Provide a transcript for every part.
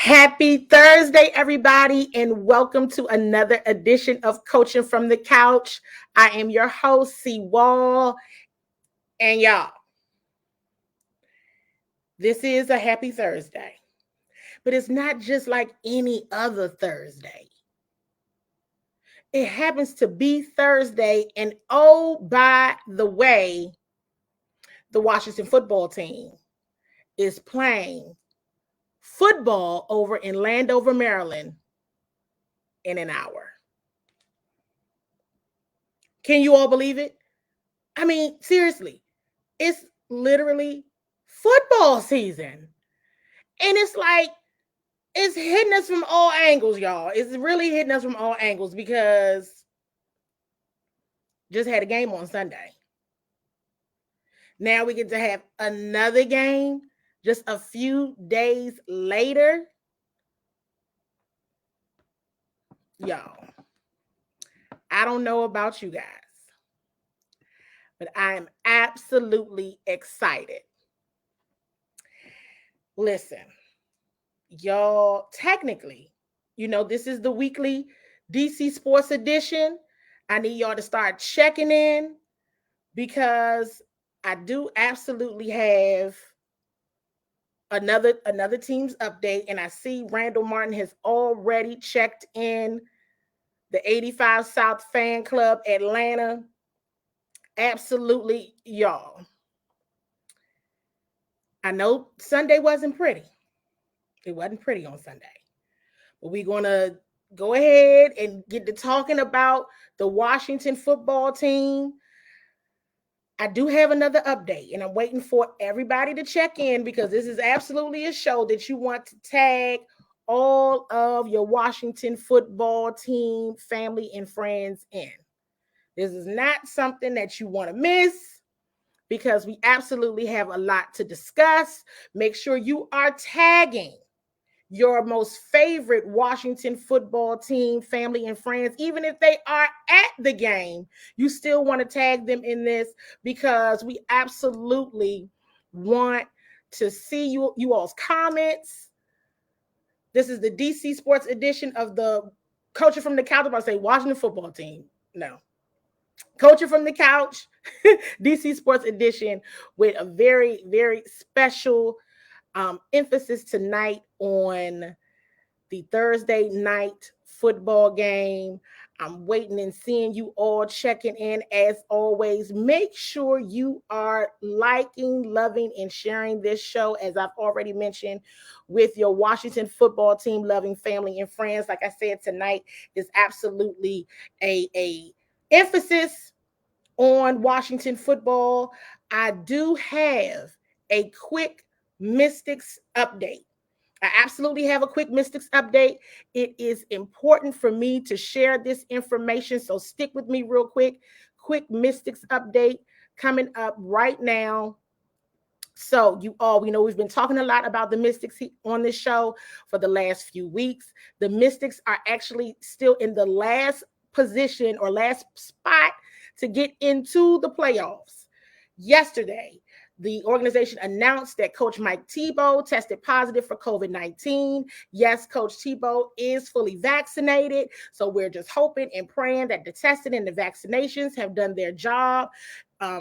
Happy Thursday, everybody, and welcome to another edition of Coaching from the Couch. I am your host, CWall, and y'all, this is a happy Thursday, but it's not just like any other Thursday. It happens to be Thursday, and oh, by the way, the Washington football team is playing football over in Landover, Maryland in an hour. Can you all believe it? I mean, seriously, it's literally football season. And it's like, it's hitting us from all angles, y'all. It's really hitting us from all angles because just had a game on Sunday. Now we get to have another game just a few days later. Y'all, I don't know about you guys, but I am absolutely excited. Listen, y'all, technically, this is the weekly DC Sports Edition. I need y'all to start checking in because I do absolutely have another team's update, and I see Randall Martin has already checked in the 85 South Fan Club Atlanta. Absolutely, y'all. I know Sunday wasn't pretty. It wasn't pretty on Sunday. But we're going to go ahead and get to talking about the Washington football team. I do have another update, and I'm waiting for everybody to check in because this is absolutely a show that you want to tag all of your Washington football team, family, and friends in. This is not something that you want to miss because we absolutely have a lot to discuss. Make sure you are tagging your most favorite Washington football team, family, and friends. Even if they are at the game, you still want to tag them in this because we absolutely want to see you all's comments. This is the DC Sports Edition of the Coaching from the Couch. I'm about to say Washington football team. No. Coaching from the Couch, DC Sports Edition, with a very, very special emphasis tonight on the Thursday night football game. I'm waiting and seeing you all checking in. As always, make sure you are liking, loving, and sharing this show, as I've already mentioned, with your Washington football team, loving family and friends. Like I said, tonight is absolutely a emphasis on Washington football. I do have a quick Mystics update. I absolutely have a quick Mystics update. It is important for me to share this information, so stick with me real quick. Quick Mystics update coming up right now. So we know we've been talking a lot about the Mystics on this show for the last few weeks. The Mystics are actually still in the last position or last spot to get into the playoffs. Yesterday, the organization announced that Coach Mike Tebow tested positive for COVID-19. Yes, Coach Tebow is fully vaccinated. So we're just hoping and praying that the testing and the vaccinations have done their job.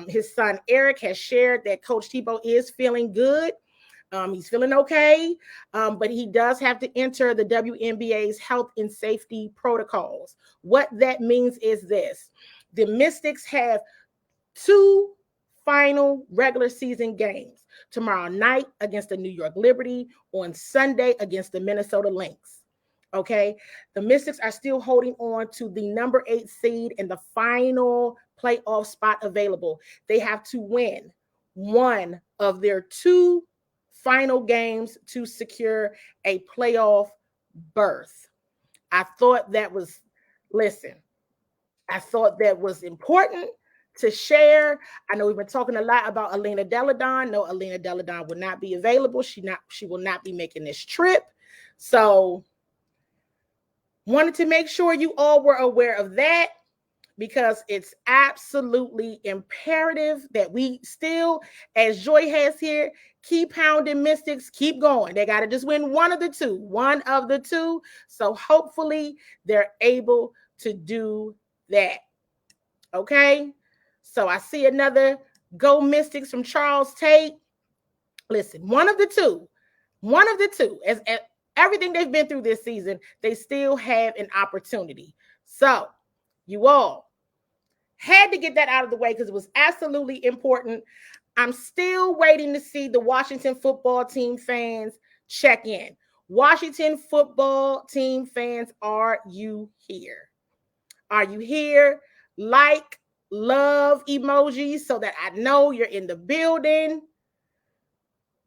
His son, Eric, has shared that Coach Tebow is feeling good. He's feeling okay, but he does have to enter the WNBA's health and safety protocols. What that means is this. The Mystics have 2 final regular season games tomorrow night against the New York Liberty, on Sunday against the Minnesota Lynx. Okay, the Mystics are still holding on to the number 8 seed and the final playoff spot available. They have to win one of their 2 final games to secure a playoff berth. I thought that was important to share. I know we've been talking a lot about Alina Deladon. No, Alina Deladon will not be available. She will not be making this trip. So wanted to make sure you all were aware of that. because it's absolutely imperative that we still, as Joy has here, keep pounding Mystics, keep going. They got to just win one of the two. So hopefully they're able to do that. Okay. So I see another Go Mystics from Charles Tate. Listen, one of the two, as everything they've been through this season, they still have an opportunity. So you all had to get that out of the way because it was absolutely important. I'm still waiting to see the Washington football team fans check in. Washington football team fans, are you here? Are you here? Like, love emojis so that I know you're in the building.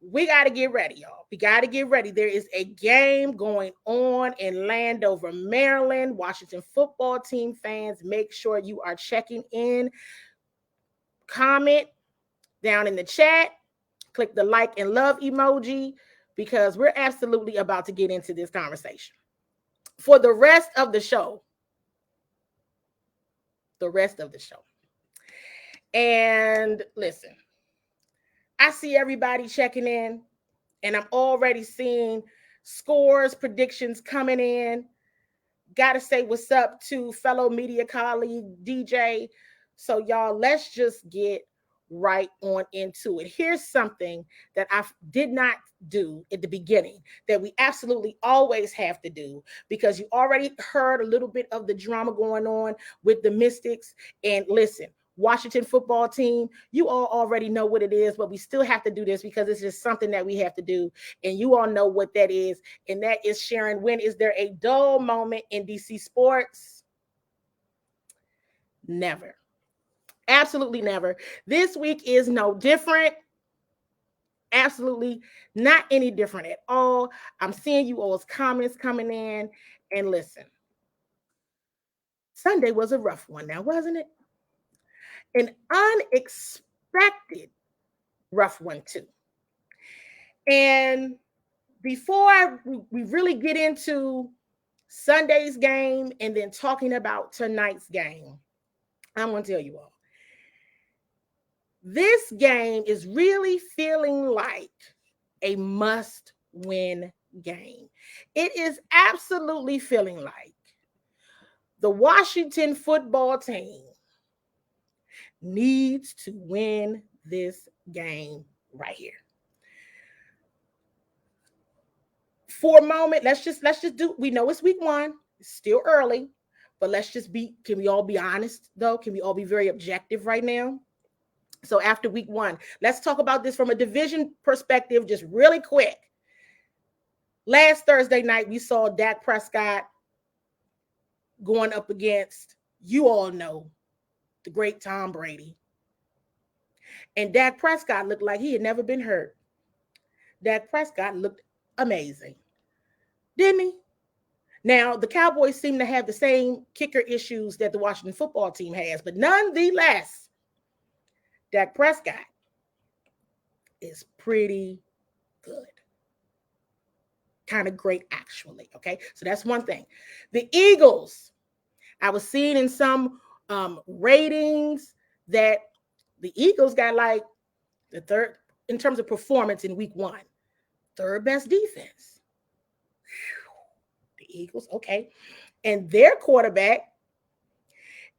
We got to get ready, y'all. We got to get ready. There is a game going on in Landover, Maryland. Washington football team fans, make sure you are checking in. Comment down in the chat. Click the like and love emoji because we're absolutely about to get into this conversation. For the rest of the show. And listen, I see everybody checking in, and I'm already seeing scores, predictions coming in. Got to say what's up to fellow media colleague DJ. So y'all, let's just get right on into it. Here's something that I did not do at the beginning that we absolutely always have to do, because you already heard a little bit of the drama going on with the Mystics. And listen, Washington football team, you all already know what it is, but we still have to do this because it's just something that we have to do. And you all know what that is. And that is sharing, when is there a dull moment in DC sports? Never. Absolutely never. This week is no different. Absolutely not any different at all. I'm seeing you all's comments coming in. And listen, Sunday was a rough one now, wasn't it? An unexpected rough one too. And before we really get into Sunday's game and then talking about tonight's game, I'm going to tell you all, this game is really feeling like a must-win game. It is absolutely feeling like the Washington football team needs to win this game right here. For a moment, let's just do, we know it's week one, it's still early, but can we all be honest though? Can we all be very objective right now? So after week one, let's talk about this from a division perspective, just really quick. Last Thursday night, we saw Dak Prescott going up against, you all know, the great Tom Brady. And Dak Prescott looked like he had never been hurt. Dak Prescott looked amazing, didn't he? Now, the Cowboys seem to have the same kicker issues that the Washington football team has, but nonetheless, Dak Prescott is pretty good. Kind of great, actually. Okay, so that's one thing. The Eagles, I was seeing in some ratings that the Eagles got like the third, in terms of performance in week one, third best defense. Whew. The Eagles, okay. And their quarterback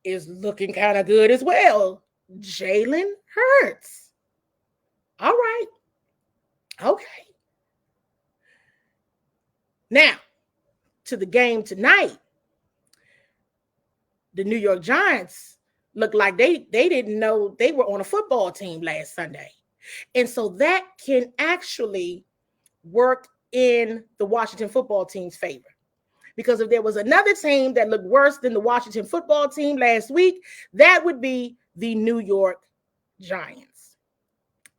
is looking kind of good as well. Jalen Hurts. All right. Okay. Now, to the game tonight, the New York Giants looked like they didn't know they were on a football team last Sunday. And so that can actually work in the Washington football team's favor. Because if there was another team that looked worse than the Washington football team last week, that would be the New York Giants.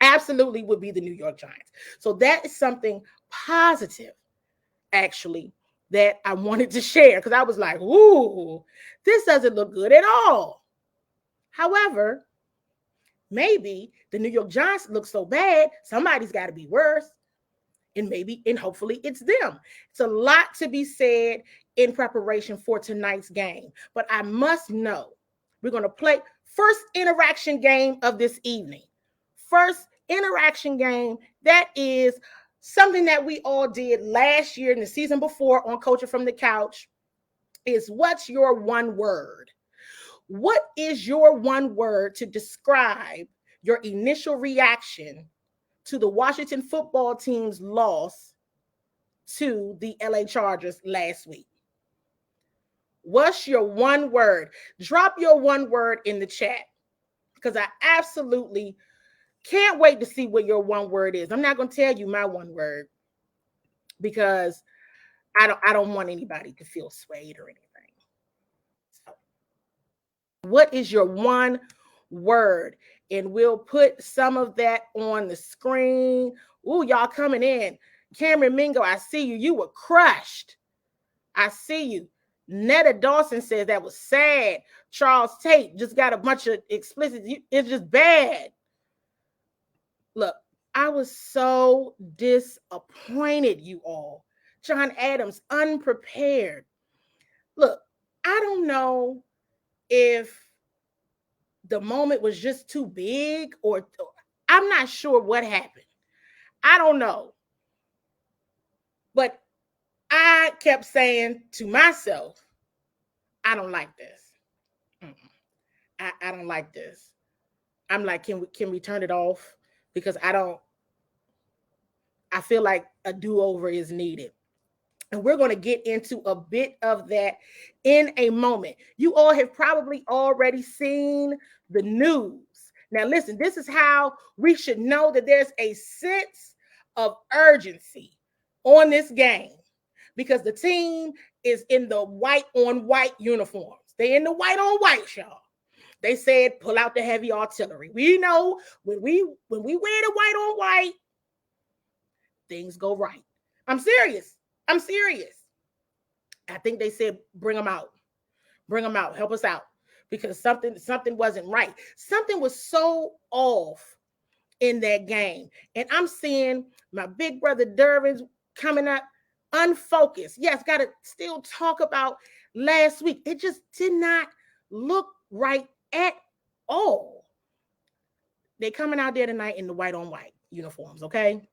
Absolutely would be the New York Giants. So that is something positive, actually, that I wanted to share, because I was like, ooh, this doesn't look good at all. However, maybe the New York Giants look so bad, somebody's got to be worse. And hopefully it's them. It's a lot to be said in preparation for tonight's game. But I must know, We're going to play first interaction game of this evening. First interaction game that is something that we all did last year and the season before on Coaching from the Couch is what's your one word? What is your one word to describe your initial reaction to the Washington football team's loss to the LA Chargers last week? What's your one word? Drop your one word in the chat because I absolutely can't wait to see what your one word is. I'm not going to tell you my one word because I don't want anybody to feel swayed or anything. So, what is your one word? And we'll put some of that on the screen. Ooh, y'all coming in. Cameron Mingo, I see you. You were crushed. I see you. Netta Dawson says that was sad. Charles Tate just got a bunch of explicit. It's just bad. Look, I was so disappointed, you all. John Adams, unprepared. Look, I don't know if the moment was just too big or I'm not sure what happened. I don't know. But I kept saying to myself, I don't like this. I don't like this. I'm like, can we turn it off? Because I feel like a do-over is needed. And we're going to get into a bit of that in a moment. You all have probably already seen the news. Now, listen, this is how we should know that there's a sense of urgency on this game because the team is in the white on white uniforms. They're in the white on white, y'all. They said, pull out the heavy artillery. We know when we wear the white on white, things go right. I'm serious. I think they said, bring them out. Help us out. Because something wasn't right. Something was so off in that game. And I'm seeing my big brother Dervin's coming up unfocused. Yes, got to still talk about last week. It just did not look right at all. They're coming out there tonight in the white on white uniforms, okay?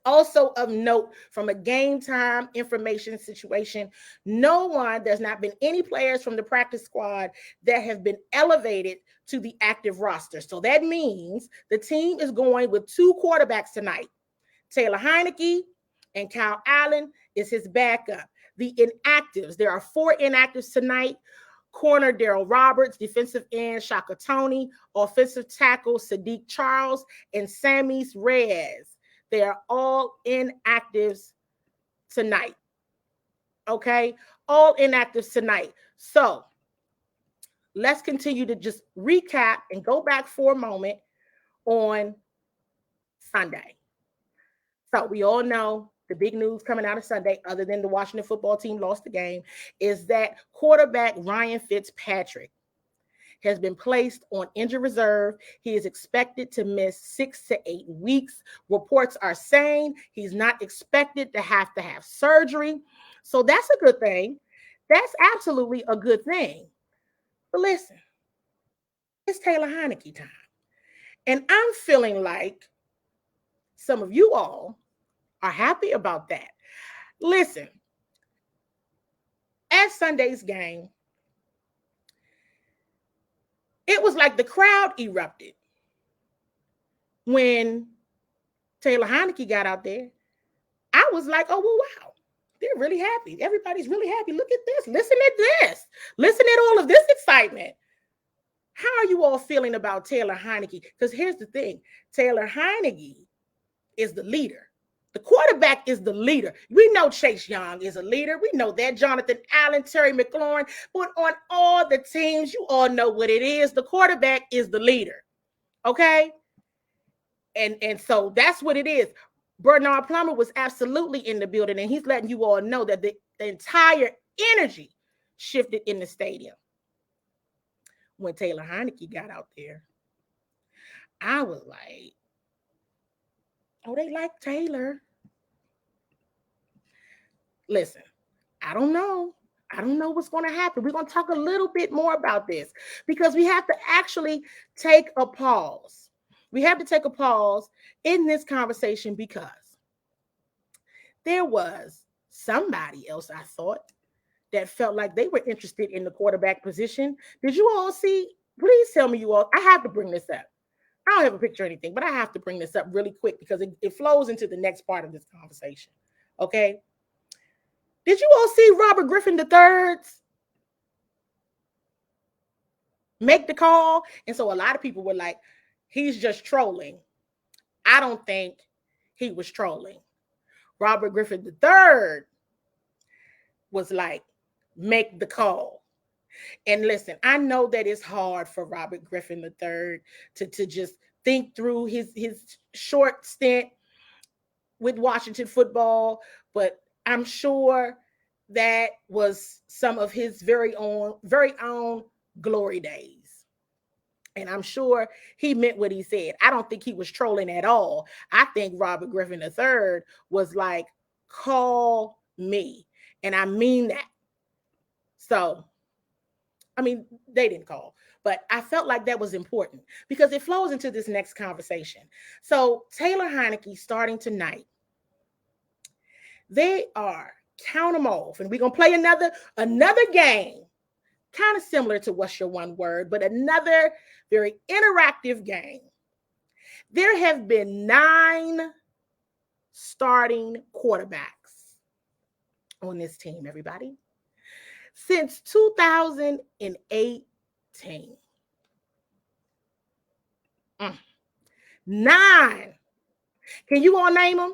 Also of note, from a game time information situation, there's not been any players from the practice squad that have been elevated to the active roster. So that means the team is going with two quarterbacks tonight. Taylor Heineke and Kyle Allen is his backup. The inactives, there are 4 inactives tonight. Corner Daryl Roberts, defensive end Shaka Toney, offensive tackle Sadiq Charles, and Samis Reyes. They are all inactives tonight. Okay? All inactives tonight. So let's continue to just recap and go back for a moment on Sunday. So we all know the big news coming out of Sunday, other than the Washington football team lost the game, is that quarterback Ryan Fitzpatrick has been placed on injured reserve. He is expected to miss 6 to 8 weeks. Reports are saying he's not expected to have surgery. So that's a good thing. That's absolutely a good thing. But listen, it's Taylor Heineke time. And I'm feeling like some of you all are happy about that. Listen, at Sunday's game, it was like the crowd erupted when Taylor Heineke got out there. I was like, oh, well, wow. They're really happy. Everybody's really happy. Look at this. Listen at this. Listen at all of this excitement. How are you all feeling about Taylor Heineke? Because here's the thing. Taylor Heineke is the leader. The quarterback is the leader. We know Chase Young is a leader. We know that. Jonathan Allen, Terry McLaurin. But on all the teams, you all know what it is. The quarterback is the leader. Okay? And so that's what it is. Bernard Plummer was absolutely in the building, and he's letting you all know that the entire energy shifted in the stadium. When Taylor Heineke got out there, I was like, oh, they like Taylor. Listen, I don't know. I don't know what's going to happen. We're going to talk a little bit more about this because we have to actually take a pause. We have to take a pause in this conversation because there was somebody else, I thought, that felt like they were interested in the quarterback position. Did you all see? Please tell me you all. I have to bring this up. I don't have a picture or anything, but I have to bring this up really quick because it flows into the next part of this conversation. Okay. Did you all see Robert Griffin III's make the call? And so a lot of people were like, he's just trolling. I don't think he was trolling. Robert Griffin III was like, make the call. And listen, I know that it's hard for Robert Griffin III to just think through his short stint with Washington football, but I'm sure that was some of his very own glory days. And I'm sure he meant what he said. I don't think he was trolling at all. I think Robert Griffin III was like, call me. And I mean that. So, I mean, they didn't call, but I felt like that was important because it flows into this next conversation. So Taylor Heineke starting tonight. They are, count them off, and we're going to play another game, kind of similar to What's Your One Word, but another very interactive game. There have been 9 starting quarterbacks on this team, everybody, since 2018. 9. Can you all name them?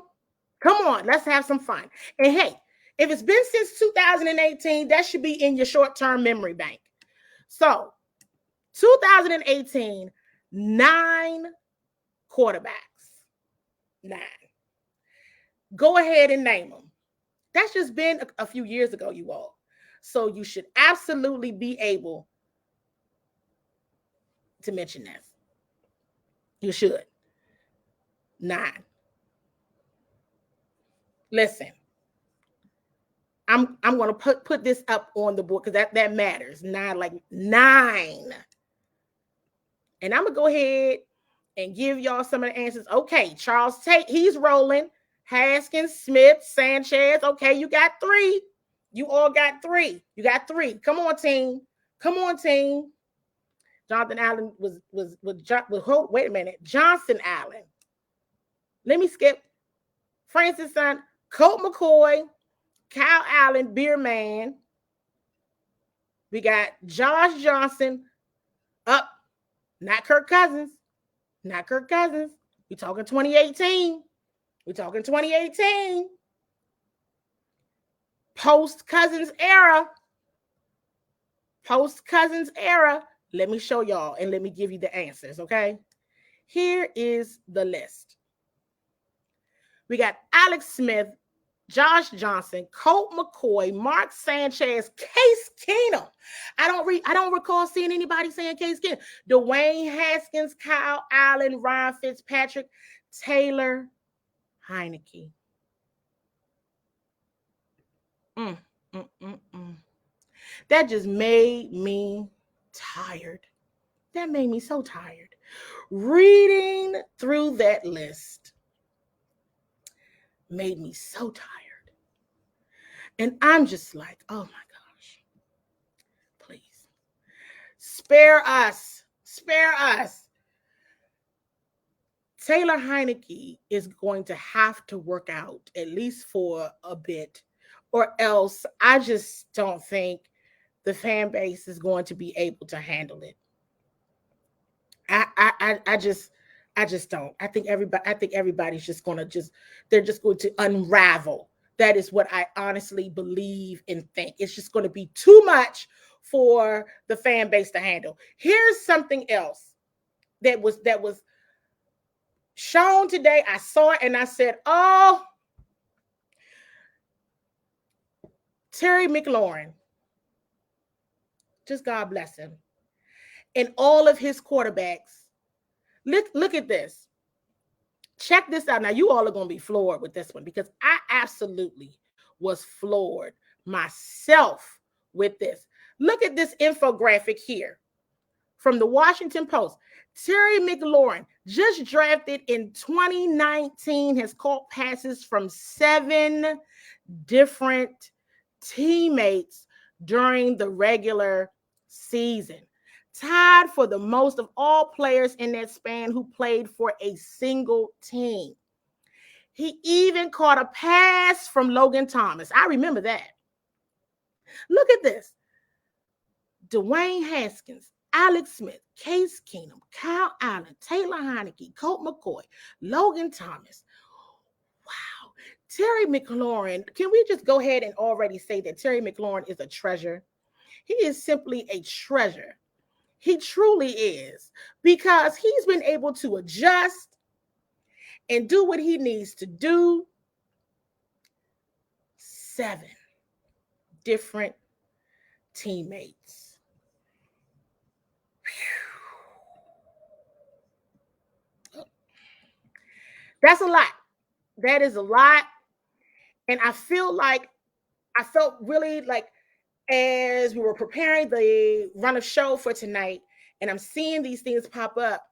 Come on, let's have some fun. And hey, if it's been since 2018, that should be in your short-term memory bank. So, 2018, 9 quarterbacks. 9. Go ahead and name them. That's just been a few years ago, you all. So you should absolutely be able to mention this. You should. 9. Listen, I'm going to put this up on the board because that matters. 9. And I'm going to go ahead and give y'all some of the answers. Okay, Charles Tate, he's rolling. Haskins, Smith, Sanchez. Okay, you got 3. You all got 3. You got 3. Come on, team. Jonathan Allen was wait a minute. Johnson Allen. Let me skip. Francis Son, Colt McCoy, Kyle Allen, Beerman. We got Josh Johnson up. Not Kirk Cousins. We're talking 2018. Post-Cousins era. Let me show y'all and let me give you the answers, okay? Here is the list. We got Alex Smith, Josh Johnson, Colt McCoy, Mark Sanchez, Case Keenum. I don't recall seeing anybody saying Case Keenum. Dwayne Haskins, Kyle Allen, Ryan Fitzpatrick, Taylor Heineke. That just made me tired. That made me so tired. Reading through that list made me so tired. And I'm just like, oh my gosh, please spare us. Taylor Heineke is going to have to work out at least for a bit, or else I just don't think the fan base is going to be able to handle it. I just don't. I think everybody's just going to they're just going to unravel. That is what I honestly believe and think. It's just going to be too much for the fan base to handle. Here's something else that was shown today. I saw it and I said, oh, Terry McLaurin, just God bless him, and all of his quarterbacks. Look at this. Check this out. Now, you all are going to be floored with this one because I absolutely was floored myself with this. Look at this infographic here from the Washington Post. Terry McLaurin, just drafted in 2019, has caught passes from 7 different teammates during the regular season, tied for the most of all players in that span who played for a single team. He even caught a pass from Logan Thomas. I remember that. Look at this. Dwayne Haskins, Alex Smith, Case Keenum, Kyle Allen, Taylor Heineke, Colt McCoy, Logan Thomas. Wow. Terry McLaurin, can we just go ahead and already say that Terry McLaurin is a treasure? He is simply a treasure. He truly is, because he's been able to adjust and do what he needs to do. 7 different teammates. Whew. That's a lot. That is a lot. And I felt really like, as we were preparing the run of show for tonight, and I'm seeing these things pop up,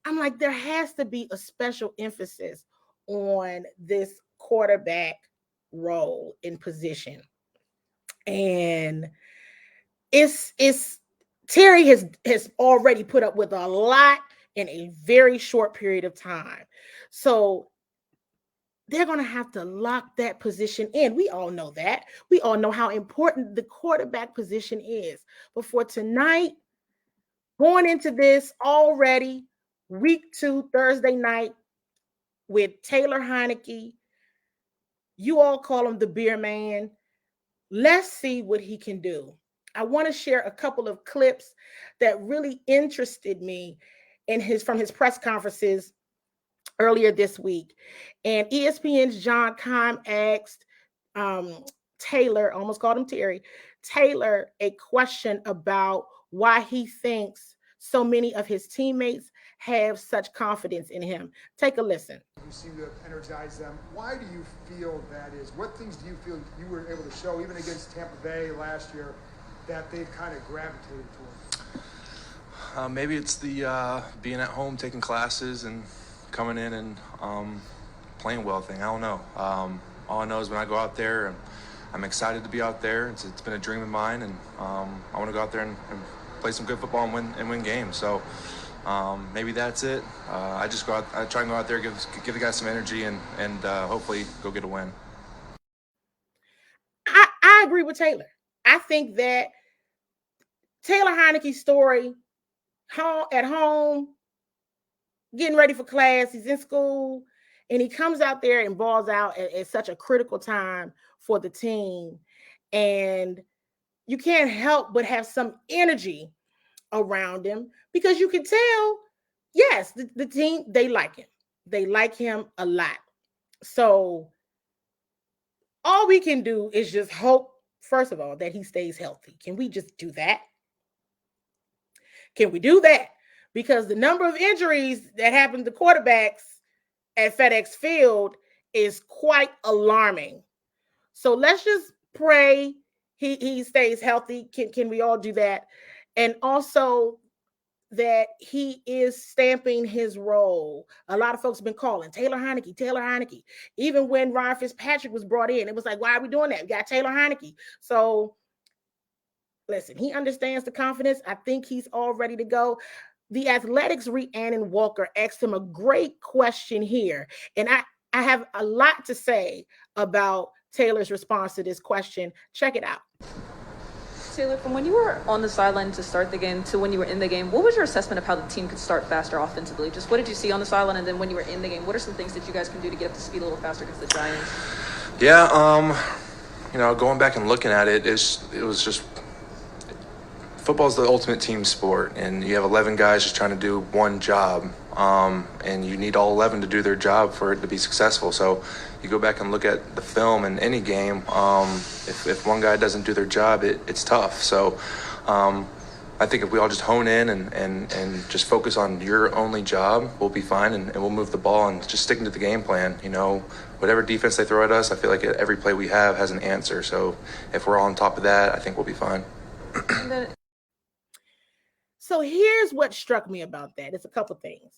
I'm like, there has to be a special emphasis on this quarterback role in position. And it's Terry has already put up with a lot in a very short period of time. So they're going to have to lock that position in. We all know that. We all know how important the quarterback position is. But for tonight, going into this already, week 2, Thursday night, with Taylor Heineke, you all call him the beer man. Let's see what he can do. I want to share a couple of clips that really interested me from his press conferences earlier this week. And ESPN's John Keim asked Taylor, almost called him Terry, Taylor, a question about why he thinks so many of his teammates have such confidence in him. Take a listen. You seem to have energized them. Why do you feel that is? What things do you feel you were able to show, even against Tampa Bay last year, that they've kind of gravitated toward? Maybe it's the being at home, taking classes, and coming in and playing well thing. I don't know. All I know is when I go out there, and I'm excited to be out there. It's been a dream of mine, and I want to go out there and play some good football and win games. So maybe that's it. I just go out. I try and go out there, give the guys some energy, and hopefully go get a win. I agree with Taylor. I think that Taylor Heineke's story, at home, getting ready for class, he's in school, and he comes out there and balls out at such a critical time for the team. And you can't help but have some energy around him, because you can tell, yes, the team, they like him. They like him a lot. So all we can do is just hope, first of all, that he stays healthy. Can we just do that? Can we do that? Because the number of injuries that happen to quarterbacks at FedEx Field is quite alarming. So let's just pray he stays healthy. Can we all do that? And also that he is stamping his role. A lot of folks have been calling Taylor Heineke. Even when Ryan Fitzpatrick was brought in, it was like, why are we doing that? We got Taylor Heineke. So listen, he understands the confidence. I think he's all ready to go. The Athletic's Rhiannon Walker asked him a great question here. And I have a lot to say about Taylor's response to this question. Check it out. Taylor, from when you were on the sideline to start the game to when you were in the game, what was your assessment of how the team could start faster offensively? Just what did you see on the sideline, and then when you were in the game, what are some things that you guys can do to get up to speed a little faster against the Giants? Yeah, going back and looking at it, it was just football's the ultimate team sport, and you have 11 guys just trying to do one job, and you need all 11 to do their job for it to be successful. So you go back and look at the film in any game, if one guy doesn't do their job, it's tough. So I think if we all just hone in and just focus on your only job, we'll be fine, and we'll move the ball and just sticking to the game plan. You know, whatever defense they throw at us, I feel like every play we have has an answer. So if we're all on top of that, I think we'll be fine. So here's what struck me about that. It's a couple things.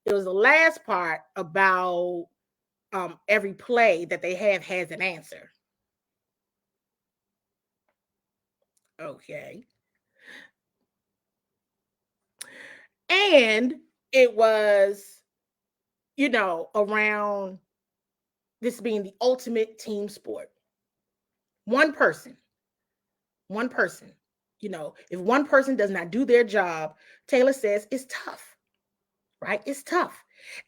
It was the last part about every play that they have has an answer. Okay. And it was, around this being the ultimate team sport. One person, if one person does not do their job, Taylor says it's tough, right? It's tough.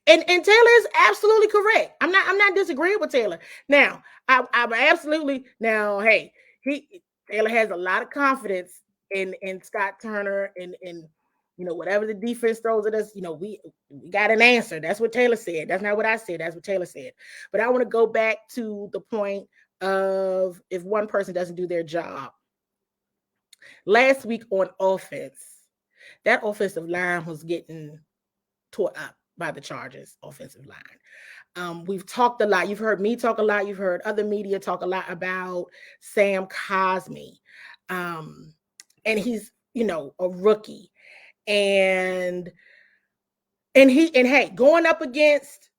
And Taylor is absolutely correct. I'm not disagreeing with Taylor. Now, I'm absolutely hey, Taylor has a lot of confidence in Scott Turner and whatever the defense throws at us, we got an answer. That's what Taylor said. That's not what I said. That's what Taylor said. But I want to go back to the point of if one person doesn't do their job. Last week on offense, that offensive line was getting tore up by the Chargers offensive line. We've talked a lot. You've heard me talk a lot. You've heard other media talk a lot about Sam Cosmi. And he's, a rookie. And hey, going up against,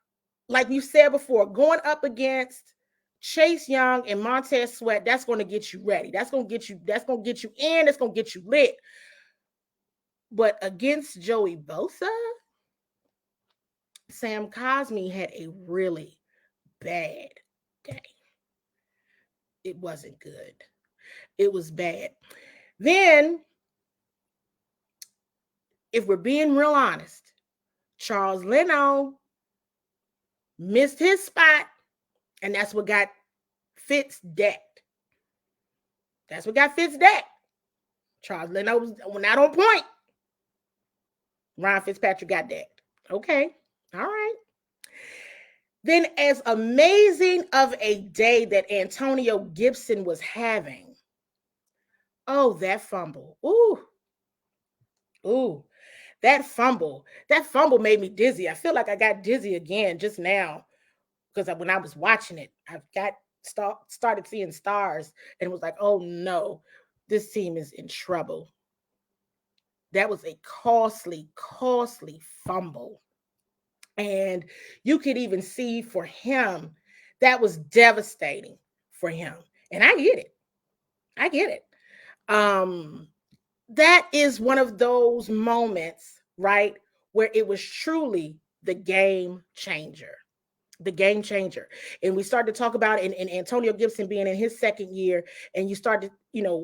like you said before, going up against Chase Young and Montez Sweat, that's going to get you ready. That's going to get you in. That's going to get you lit. But against Joey Bosa, Sam Cosmi had a really bad day. It wasn't good. It was bad. Then, if we're being real honest, Charles Leno missed his spot, and that's what got Fitz decked. That's what got Fitz decked. Charles Leno was not on point. Ryan Fitzpatrick got decked. Okay. All right. Then, as amazing of a day that Antonio Gibson was having, that fumble. Ooh, that fumble made me dizzy. I feel like I got dizzy again just now because when I was watching it, I started seeing stars and was like, oh no, this team is in trouble. That was a costly fumble. And you could even see for him, that was devastating for him. And I get it. That is one of those moments, right, where it was truly the game changer. The game changer. And we started to talk about it in Antonio Gibson being in his second year, and you start to,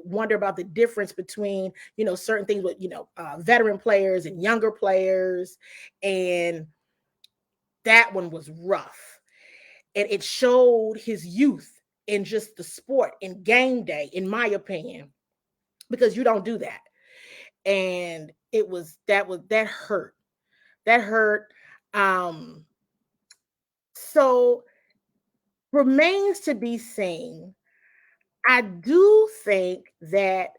wonder about the difference between, certain things with, veteran players and younger players. And that one was rough. And it showed his youth in just the sport, in game day, in my opinion, because you don't do that. And that hurt. That hurt. So remains to be seen. I do think that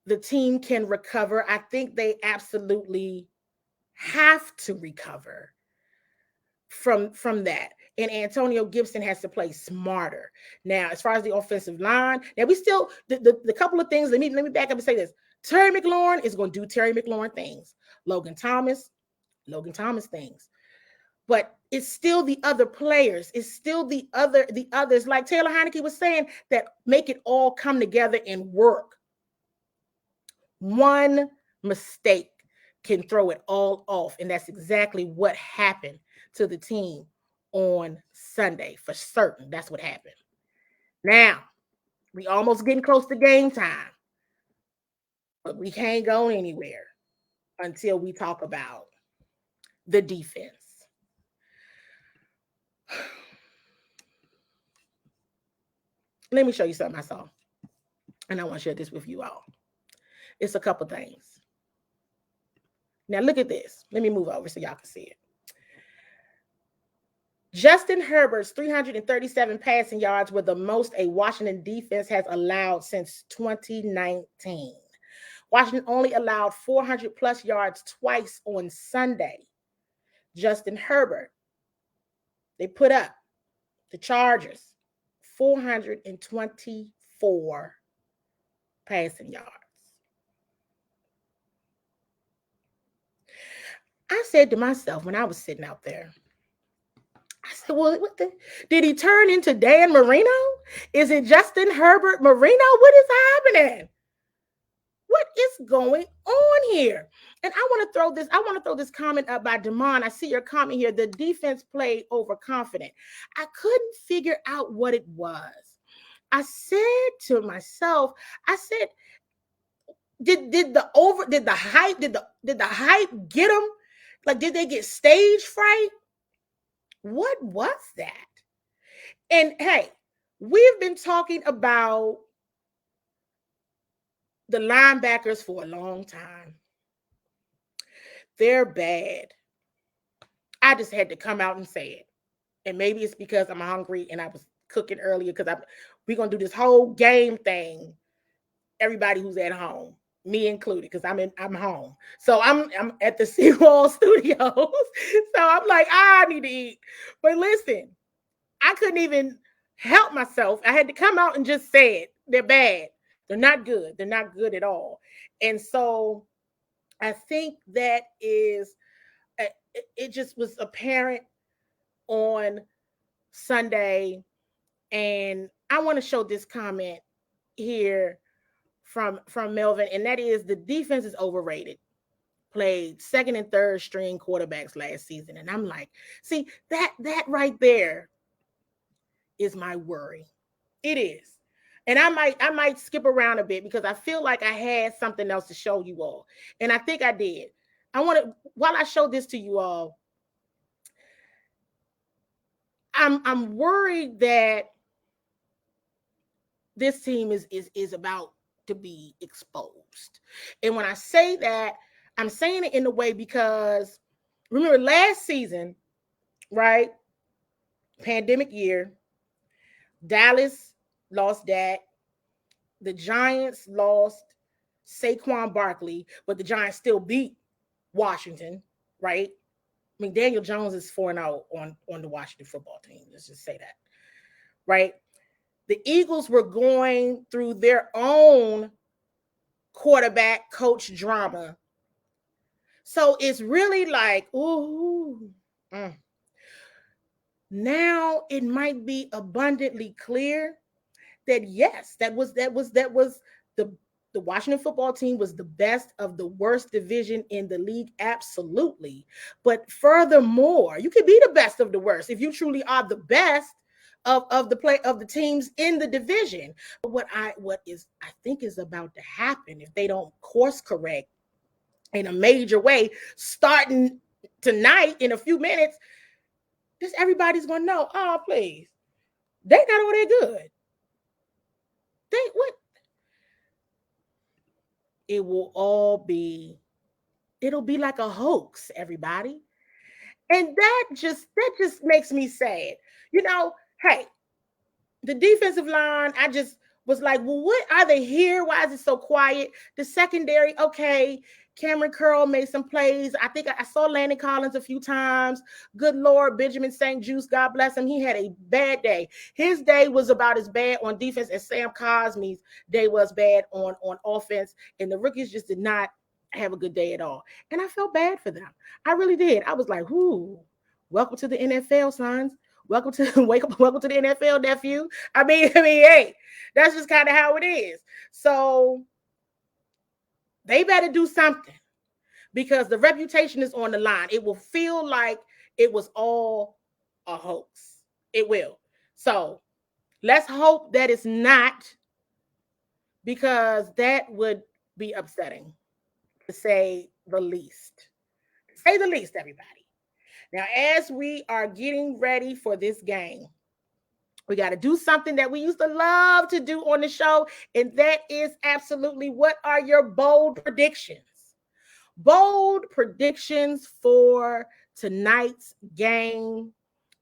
the team can recover. I think they absolutely have to recover from that. And Antonio Gibson has to play smarter. Now, as far as the offensive line, now we still the couple of things. Let me back up and say this. Terry McLaurin is going to do Terry McLaurin things. Logan Thomas things. But it's still the other players. It's still the others, like Taylor Heineke was saying, that make it all come together and work. One mistake can throw it all off. And that's exactly what happened to the team on Sunday. For certain, that's what happened. Now, we almost getting close to game time. But we can't go anywhere until we talk about the defense. Let me show you something I saw. And I want to share this with you all. It's a couple things. Now look at this. Let me move over so y'all can see it. Justin Herbert's 337 passing yards were the most a Washington defense has allowed since 2019. Washington only allowed 400 plus yards twice on Sunday. Justin Herbert, they put up the Chargers 424 passing yards. I said to myself when I was sitting out there, I said, well, did he turn into Dan Marino? Is it Justin Herbert Marino? What is happening? What is going on here? And I want to throw this comment up by Damon. I see your comment here. The defense played overconfident. I couldn't figure out what it was. I said to myself, I said, did the hype get them? Like, did they get stage fright? What was that? And hey, we've been talking about the linebackers for a long time. They're bad. I just had to come out and say it. And maybe it's because I'm hungry and I was cooking earlier because we're going to do this whole game thing. Everybody who's at home, me included, because I'm home. So I'm at the CWall studios. So I'm like, I need to eat. But listen, I couldn't even help myself. I had to come out and just say it. They're bad. They're not good. They're not good at all. And so I think that is, it just was apparent on Sunday. And I want to show this comment here from Melvin, and that is the defense is overrated. Played second and third string quarterbacks last season. And I'm like, see, that right there is my worry. It is. And I might skip around a bit because I feel like I had something else to show you all. And I think I did. While I show this to you all, I'm worried that this team is about to be exposed. And when I say that, I'm saying it in a way because remember last season, right? Pandemic year, Dallas lost Dak. The Giants lost Saquon Barkley, but the Giants still beat Washington, right? I mean, Daniel Jones is 4-0 on the Washington football team. Let's just say that, right? The Eagles were going through their own quarterback coach drama. So it's really like, ooh. Now it might be abundantly clear that yes, that was the Washington football team was the best of the worst division in the league, absolutely. But furthermore, you can be the best of the worst if you truly are the best of the teams in the division. What I think is about to happen if they don't course correct in a major way, starting tonight in a few minutes, just everybody's gonna know, oh, please, they not all that good. It'll be like a hoax, everybody. And that just makes me sad. You know, hey, the defensive line, I just was like, well, what are they here? Why is it so quiet? The secondary, okay. Cameron Curl made some plays. I think I saw Landon Collins a few times. Good Lord, Benjamin St. Juste, God bless him. He had a bad day. His day was about as bad on defense as Sam Cosmi's day was bad on offense. And the rookies just did not have a good day at all. And I felt bad for them. I really did. I was like, ooh, welcome to the NFL, sons. Welcome to the NFL, nephew. I mean, hey, that's just kind of how it is. So they better do something because the reputation is on the line. It will feel like it was all a hoax. It will. So let's hope that it's not, because that would be upsetting, to say the least. To say the least, everybody. Now, as we are getting ready for this game, we got to do something that we used to love to do on the show, and that is absolutely, what are your bold predictions? Bold predictions for tonight's game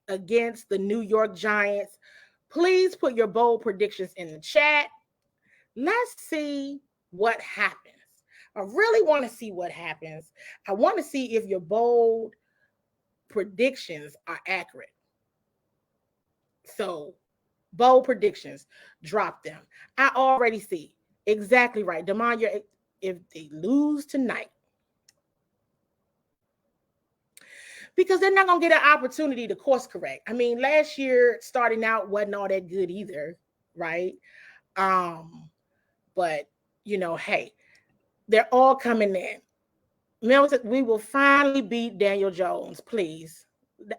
against the New York Giants. Please put your bold predictions in the chat. Let's see what happens. I really want to see what happens. I want to see if your bold predictions are accurate. So, bold predictions, drop them. I already see. Exactly right. Demond, if they lose tonight, because they're not going to get an opportunity to course correct. I mean, last year starting out wasn't all that good either, right? But hey, they're all coming in. Milton, we will finally beat Daniel Jones, please.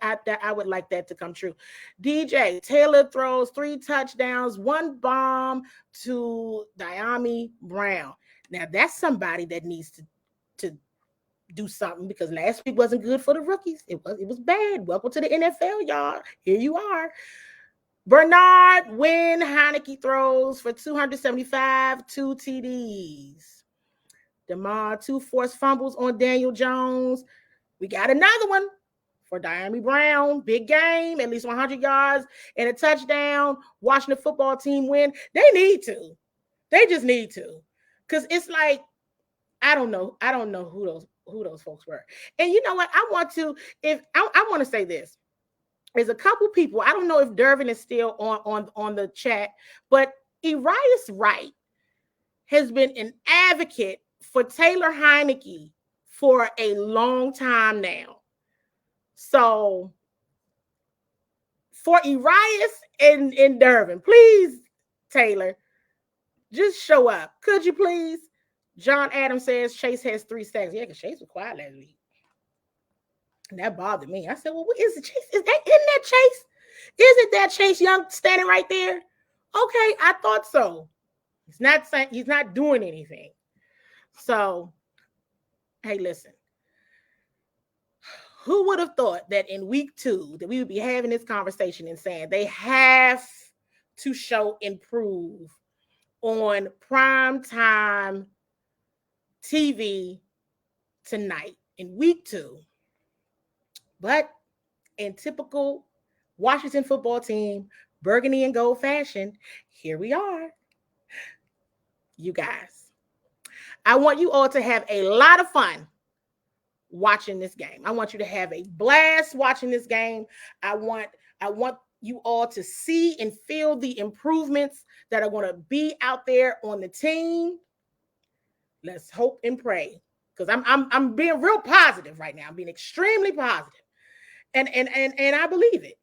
I would like that to come true. DJ Taylor throws 3 touchdowns, 1 bomb to Diami Brown. Now that's somebody that needs to do something, because last week wasn't good for the rookies. It was bad. Welcome to the NFL, y'all. Here you are. Bernard Wynn Heineke throws for 275, 2 TDs. DeMar, 2 forced fumbles on Daniel Jones. We got another one for Diami Brown. Big game, at least 100 yards and a touchdown. Washington football team win. They need to. They just need to. Because it's like, I don't know who those folks were. And you know what? I want to say this. There's a couple people. I don't know if Dervin is still on the chat, but Elias Wright has been an advocate for Taylor Heineke for a long time now. So for Elias and Dervin, please, Taylor, just show up. Could you please? John Adams says Chase has 3 sacks. Yeah, because Chase was quiet last week. And that bothered me. I said, well, what is it, Chase? Isn't that Chase? Isn't that Chase Young standing right there? Okay, I thought so. He's not doing anything. So, hey, listen. Who would have thought that in week 2 that we would be having this conversation and saying they have to show improve on primetime TV tonight in week 2. But in typical Washington football team, burgundy and gold fashion, here we are. You guys, I want you all to have a lot of fun watching this game. I want you to have a blast watching this game. I want you all to see and feel the improvements that are going to be out there on the team. Let's hope and pray, because I'm being real positive right now. I'm being extremely positive. And I believe it.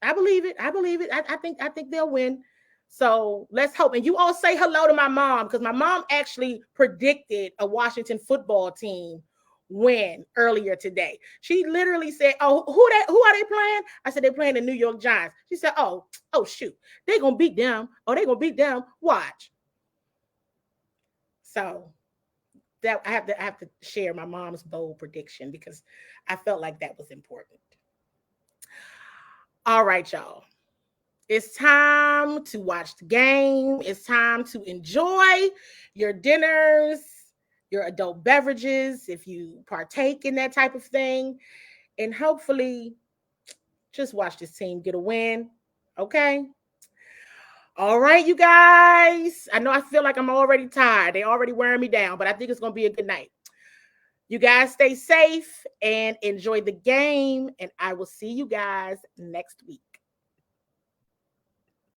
I believe it. I think they'll win. So let's hope. And you all say hello to my mom, because my mom actually predicted a Washington football team win earlier today. She literally said, "Oh, who are they playing?" I said, "They're playing the New York Giants." She said, "Oh shoot, they're gonna beat them. Oh, they're gonna beat them. Watch." So that I have to share my mom's bold prediction, because I felt like that was important. All right, y'all. It's time to watch the game. It's time to enjoy your dinners, your adult beverages, if you partake in that type of thing, and hopefully just watch this team get a win. Okay? All right, you guys. I know I feel like I'm already tired. They're already wearing me down, but I think it's going to be a good night. You guys stay safe and enjoy the game, and I will see you guys next week.